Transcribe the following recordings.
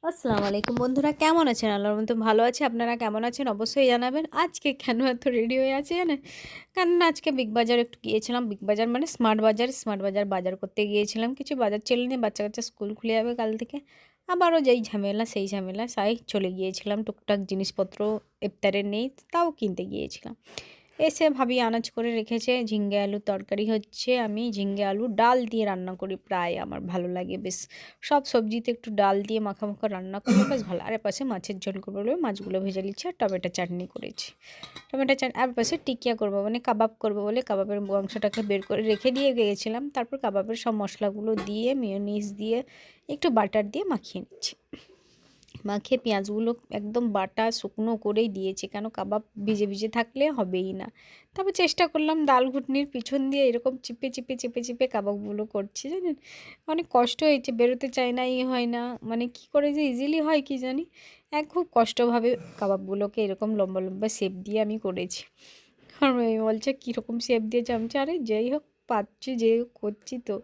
আসসালামু আলাইকুম বন্ধুরা, কেমন আছেন? আল্লাহর মতো ভালো আছি। আপনারা কেমন আছেন অবশ্যই জানাবেন। আজকে কেন এত রেডি হয়ে আছি জানেন? কারণ আজকে বিগ বাজার একটু গিয়েছিলাম। বিগ বাজার মানে স্মার্ট বাজার বাজার করতে গিয়েছিলাম। কিছু বাজার ছিল না, বাচ্চা-কাচ্চা স্কুল খুলে যাবে কাল থেকে। আবারও যেই ঝামেলা সেই ঝামেলা, চলে গিয়েছিলাম। টুকটাক জিনিসপত্র ইফতারের নেই, তাও কিনতে গিয়েছিলাম। এসে ভাবি আনাজ করে রেখেছে, ঝিঙ্গে আলুর তরকারি হচ্ছে। আমি ঝিঙ্গে আলু ডাল দিয়ে রান্না করি প্রায়, আমার ভালো লাগে বেশ। সব সবজিতে একটু ডাল দিয়ে মাখা মাখা রান্না করলে বেশ ভালো। আর এপাশে মাছের ঝোল করবো বলে মাছগুলো ভেজে নিচ্ছি, আর টমেটো চাটনি করেছি। টমেটো চাটনি আর পাশে টিকিয়া করবো মানে কাবাব করবো বলে কাবাবের মাংসটাকে বের করে রেখে দিয়ে গিয়েছিলাম। তারপর কাবাবের সব মশলাগুলো দিয়ে মেয়োনিজ দিয়ে একটু বাটার দিয়ে মাখিয়ে নিচ্ছি। মাখিয়ে পেঁয়াজগুলো একদম বাটা শুকনো করেই দিয়েছি, কেন কাবাব ভিজে ভিজে থাকলে হবেই না। তারপর চেষ্টা করলাম ডাল ঘুটনির পিছন দিয়ে এরকম চিপে চিপে চেপে চেপে কাবাবগুলো করছি, জানেন অনেক কষ্ট হয়েছে, বেরোতে চায় না, হয় না, মানে কি করে যে ইজিলি হয় কি জানি। খুব কষ্টভাবে কাবাবগুলোকে এরকম লম্বা লম্বা শেপ দিয়ে আমি করেছি। আর মেয়ে বলছে কীরকম শেপ দিয়ে চামচে, আরে যেই হোক পাচ্ছি, যে করছি তো।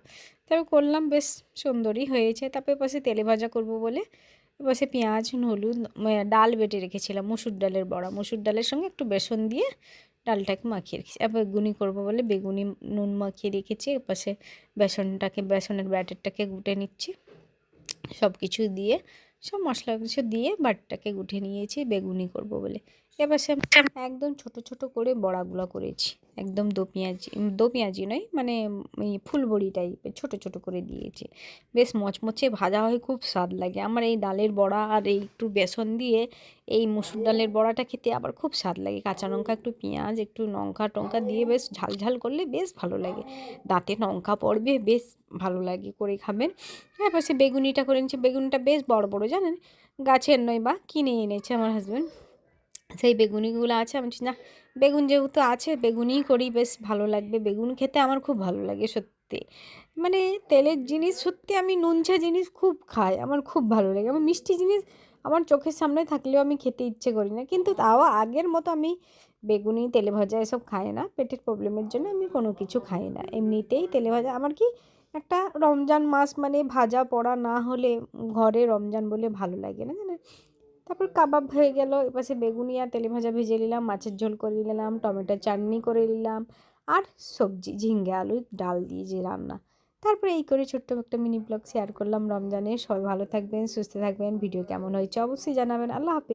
তারপর করলাম, বেশ সুন্দরই হয়েছে। তারপর পাশে তেলে ভাজা করব বলে পাশে পেঁয়াজ হলুদ ডাল বেটে রেখেছিলাম, মুসুর ডালের বড়া, মুসুর ডালের সঙ্গে একটু বেসন দিয়ে ডালটাকে মাখিয়ে রেখেছি। এবার বেগুনি করবো বলে বেগুনি নুন মাখিয়ে রেখেছি। এপাশে বেসনের ব্যাটারটাকে গুটে নিচ্ছি, সব কিছু দিয়ে সব মশলা কিছু দিয়ে বাটটাকে গুটে নিয়েছি বেগুনি করব বলে। এবার সে একদম ছোট ছোট করে বড়াগুলো করেছি, একদম দো পেঁয়াজি নয়, মানে এই ফুলবড়ি টাইপের ছোট ছোট করে দিয়েছি। বেশ মচমচে ভাজা হয়, খুব স্বাদ লাগে আমার এই ডালের বড়া। আর এই একটু বেসন দিয়ে এই মুসুর ডালের বড়াটা খেতে আবার খুব স্বাদ লাগে। কাঁচা লঙ্কা একটু পেঁয়াজ একটু লঙ্কা টঙ্কা দিয়ে বেশ ঝাল ঝাল করলে বেশ ভালো লাগে, দাঁতে লঙ্কা পড়বে, বেশ ভালো লাগে করে খাবেন। তারপর সে বেগুনিটা করে নিচ্ছি। বেগুনিটা বেশ বড় বড়, জানেন, গাছের নয়, বা কিনে এনেছে আমার হাজব্যান্ড। সেই বেগুনিগুলো আছে, আমি বলছি না, বেগুন যেহেতু আছে বেগুনিই করি, বেশ ভালো লাগবে। বেগুন খেতে আমার খুব ভালো লাগে সত্যি, মানে তেলের জিনিস সত্যি, আমি নুনঝা জিনিস খুব খাই, আমার খুব ভালো লাগে। আমার মিষ্টি জিনিস আমার চোখের সামনে থাকলেও আমি খেতে ইচ্ছে করি না, কিন্তু তাও আগের মতো আমি বেগুনি তেলে ভাজা এসব খাই না। পেটের প্রবলেমের জন্য আমি কোনো কিছু খাই না, এমনিতেই তেলে ভাজা আমার কি একটা রমজান মাস মানে ভাজা পড়া না হলে ঘরে রমজান বলে ভালো লাগে না, জানেন। তারপর কাবাব হয়ে গেল, এপাশে বেগুনি আর তেলে ভাজা ভেজে নিলাম, মাছের ঝোল করে নিলাম, টমেটো চাটনি করে নিলাম, আর সবজি ঝিঙ্গে আলু ডাল দিয়ে যে রান্না। তারপরে এই করে ছোট্ট একটা মিনি ব্লগ শেয়ার করলাম রমজানে। সবাই ভালো থাকবেন, সুস্থ থাকবেন। ভিডিও কেমন হয়েছে অবশ্যই জানাবেন। আল্লাহ হাফেজ।